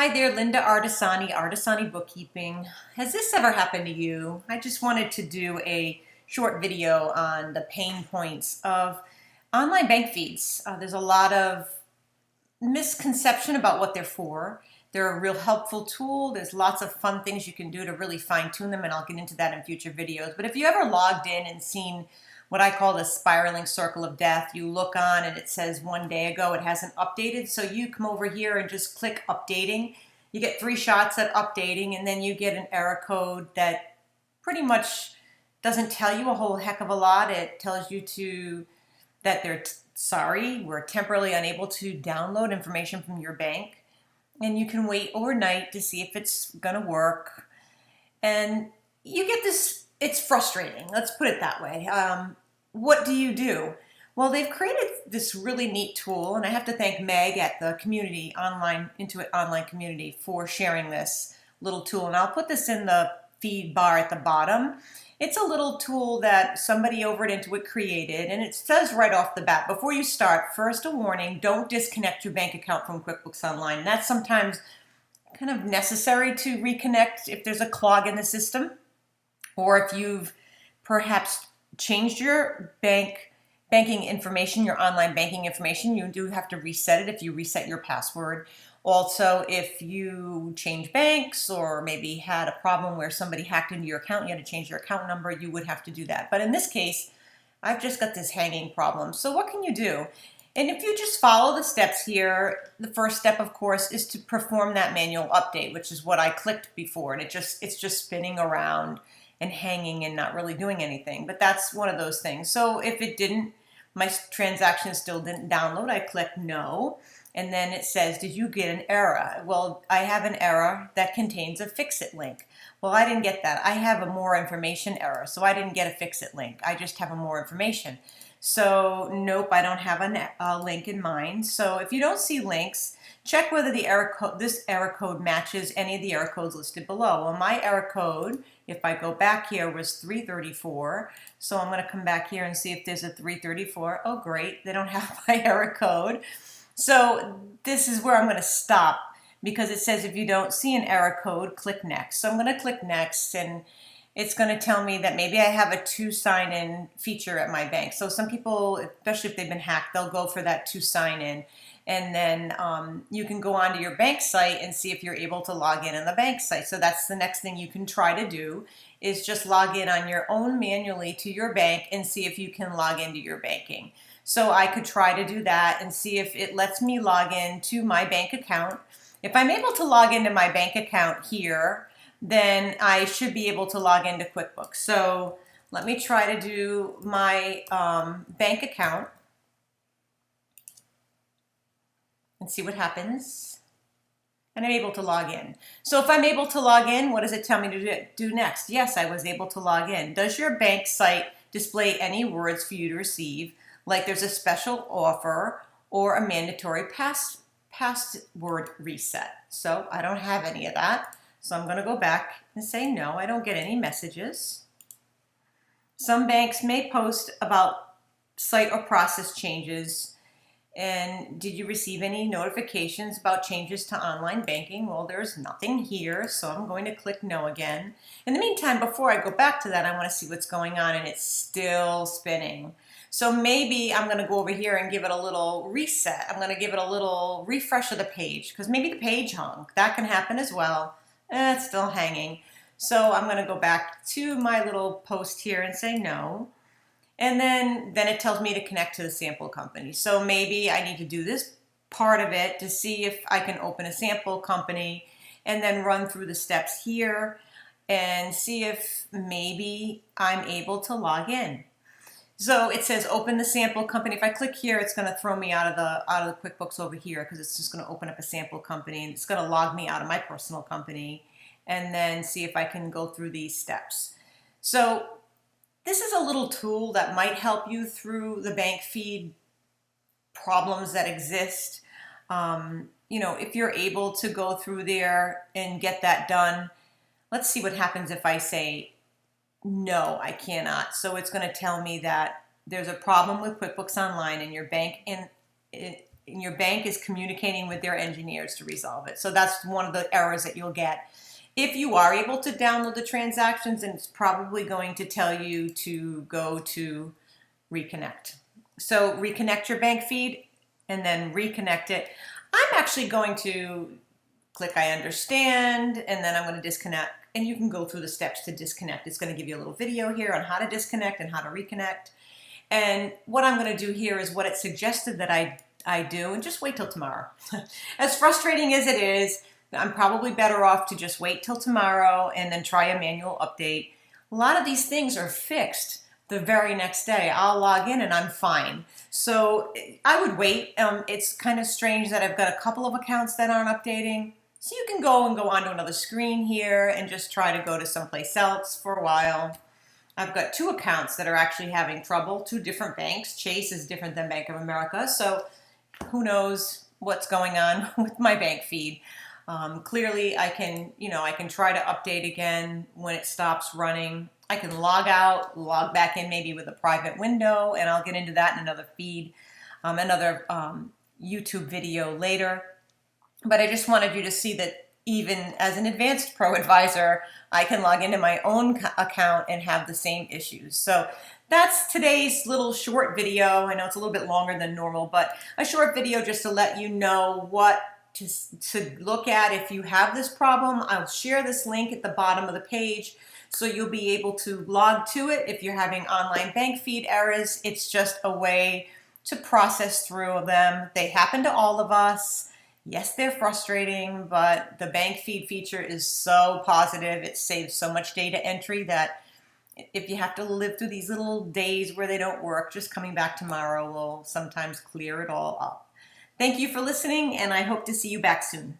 Hi there, Linda Artisani, Artisani Bookkeeping. Has this ever happened to you? I just wanted to do a short video on the pain points of online bank feeds. There's a lot of misconception about what they're for. They're a real helpful tool. There's lots of fun things you can do to really fine tune them, and I'll get into that in future videos. But if you ever logged in and seen what I call the spiraling circle of death, you look on and it says 1 day ago it hasn't updated, so you come over here and just click updating. You get 3 shots at updating, and then you get an error code that pretty much doesn't tell you a whole heck of a lot. It tells you that they're sorry, we're temporarily unable to download information from your bank, and you can wait overnight to see if it's gonna work. And you get this, it's frustrating, let's put it that way. What do you do? Well, they've created this really neat tool, and I have to thank Meg at the community, Intuit Online community, for sharing this little tool. And I'll put this in the feed bar at the bottom. It's a little tool that somebody over at Intuit created, and it says right off the bat, before you start, first a warning, don't disconnect your bank account from QuickBooks Online. And that's sometimes kind of necessary to reconnect if there's a clog in the system, or if you've perhaps changed your banking information, your online banking information. You do have to reset it if you reset your password. Also, if you change banks or maybe had a problem where somebody hacked into your account, you had to change your account number, you would have to do that. But in this case, I've just got this hanging problem. So what can you do? And if you just follow the steps here, the first step, of course, is to perform that manual update, which is what I clicked before, and it's just spinning around and hanging and not really doing anything. But that's one of those things. So if it didn't, my transaction still didn't download, I click no, and then it says, did you get an error? Well, I have an error that contains a fix-it link. Well, I didn't get that. I have a more information error, so I didn't get a fix-it link. I just have a more information. So nope, I don't have a link in mind. So if you don't see links, check whether this error code matches any of the error codes listed below. Well, my error code, if I go back here, was 334. So I'm going to come back here and see if there's a 334. Oh, great. They don't have my error code. So this is where I'm going to stop, because it says if you don't see an error code, click next. So I'm going to click next, and it's going to tell me that maybe I have a 2 sign-in feature at my bank. So some people, especially if they've been hacked, they'll go for that 2 sign-in. And then you can go onto your bank site and see if you're able to log in the bank site. So that's the next thing you can try to do, is just log in on your own manually to your bank and see if you can log into your banking. So I could try to do that and see if it lets me log in to my bank account. If I'm able to log into my bank account here, then I should be able to log into QuickBooks. So let me try to do my bank account and see what happens. And I'm able to log in. So if I'm able to log in, what does it tell me to do next? Yes, I was able to log in. Does your bank site display any words for you to receive, like there's a special offer or a mandatory password reset? So I don't have any of that. So I'm going to go back and say no, I don't get any messages. Some banks may post about site or process changes. And did you receive any notifications about changes to online banking? Well, there's nothing here, so I'm going to click no again. In the meantime, before I go back to that, I want to see what's going on, and it's still spinning. So maybe I'm going to go over here and give it a little reset. I'm going to give it a little refresh of the page, because maybe the page hung. That can happen as well. It's still hanging. So I'm going to go back to my little post here and say no. And then it tells me to connect to the sample company. So maybe I need to do this part of it to see if I can open a sample company and then run through the steps here and see if maybe I'm able to log in. So it says open the sample company. If I click here, it's going to throw me out of the QuickBooks over here, because it's just going to open up a sample company, and it's going to log me out of my personal company and then see if I can go through these steps. So this is a little tool that might help you through the bank feed problems that exist. If you're able to go through there and get that done. Let's see what happens if I say no, I cannot. So it's going to tell me that there's a problem with QuickBooks Online, and your bank your bank is communicating with their engineers to resolve it. So that's one of the errors that you'll get. If you are able to download the transactions, then it's probably going to tell you to go to reconnect. So reconnect your bank feed and then reconnect it. I'm actually going to click I understand, and then I'm going to disconnect, and you can go through the steps to disconnect. It's going to give you a little video here on how to disconnect and how to reconnect. And what I'm going to do here is what it suggested that I do, and just wait till tomorrow. As frustrating as it is, I'm probably better off to just wait till tomorrow and then try a manual update. A lot of these things are fixed the very next day. I'll log in and I'm fine. So I would wait. It's kind of strange that I've got a couple of accounts that aren't updating. So you can go onto another screen here and just try to go to someplace else for a while. I've got 2 accounts that are actually having trouble, 2 different banks. Chase is different than Bank of America, so who knows what's going on with my bank feed. Clearly I can try to update again when it stops running. I can log out, log back in maybe with a private window, and I'll get into that in another feed, another YouTube video later. But I just wanted you to see that even as an advanced pro advisor, I can log into my own account and have the same issues. So that's today's little short video. I know it's a little bit longer than normal, but a short video just to let you know what to look at if you have this problem. I'll share this link at the bottom of the page so you'll be able to log to it if you're having online bank feed errors. It's just a way to process through them. They happen to all of us. Yes, they're frustrating, but the bank feed feature is so positive. It saves so much data entry that if you have to live through these little days where they don't work, just coming back tomorrow will sometimes clear it all up. Thank you for listening, and I hope to see you back soon.